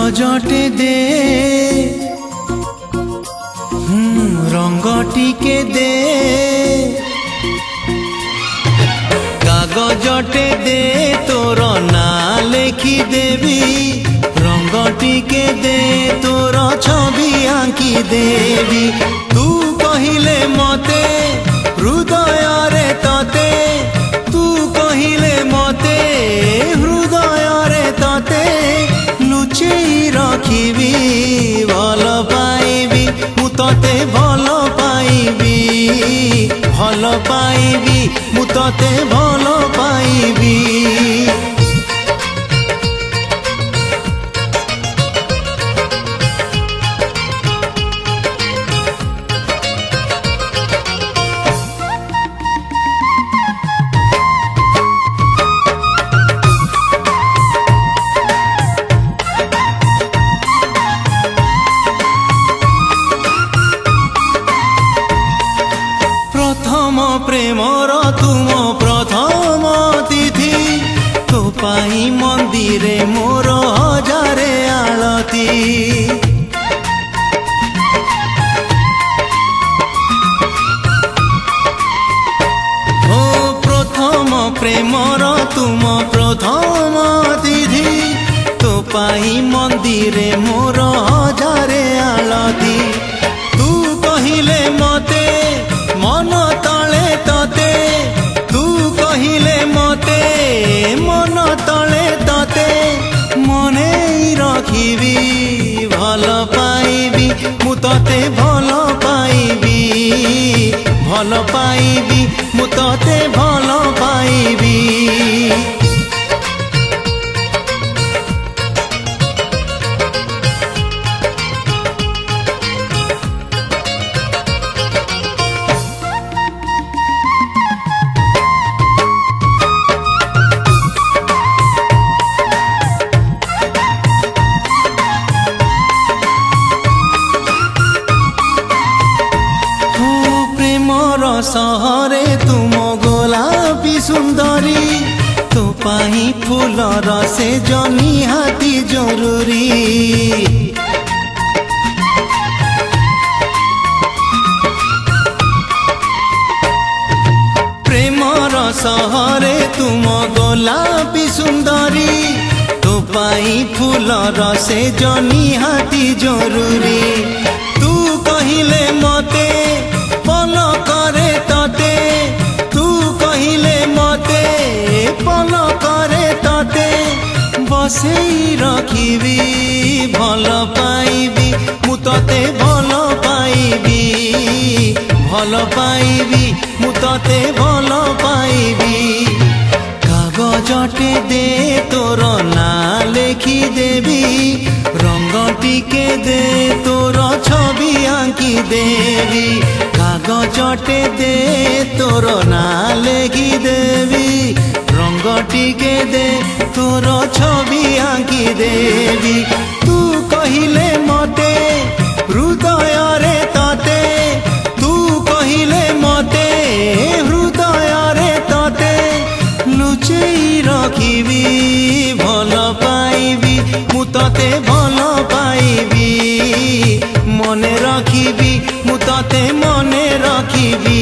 কাগজটে দে রঙ টিকে দে কাগজটে দে তোর না লেখি দেবি রঙ টিকে দে তোর ছবি আঁকি দেবি তু কহিলে মতে হৃদয়রে ততে তু কহিলে মতে হৃদয়রে ততে লুচেই রখিবি ভাল পাইবি মু ততে ভাল পাইবি ভাল পাইবি মু ততে ভাল পাইবি প্রেমর তুম প্রথম তিথি তো পাই মন্দিরে মোর হজারে আলতি ও প্রথম প্রেমর তুম প্রথম তিথি তো পাই মন্দিরে মোর হজারে আলতি তু কহিলে মতে মন তলে ততে তু কহিলে মতে মন তলে ততে মনে রখিবি ভাল পাইবি মু ততে ভাল পাইবি ভাল পাইবি মু ততে ভাল পাইবি सहरे तुम गोलापी सुंदरी तो पाई फूलर से जमी हाथी जरूरी प्रेमर सहरे तुम गोलापी सुंदरी तो पाई फूलर से जमी हाथी जरूरी तू कहिले मते पल करे तते तू कहिले मते पल करे तते बसेई रखिबी भल पाइबी मु तते भल पाइबी भल पाइबी मु तते भल पाइबी कागजटे दे तोर ना लेखि देबी रंग टिके दे तोर छवि आंकी देबी कागजटे दे तोर ना लेखि देबी रंग टिके दे तोर छवि आंकी देबी तू कहिले मते हृदयरे तते तू कहिले मते हृदयरे तते लुचेई रखिबी भल पाइबी मु तते भल पाइबी मने रखिबी मु तते मने रखिबी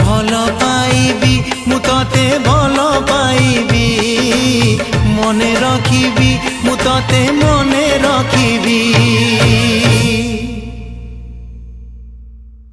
भल पाइबी मु तते भल पाइबी मने रखिबी मु तते मने रखिबी।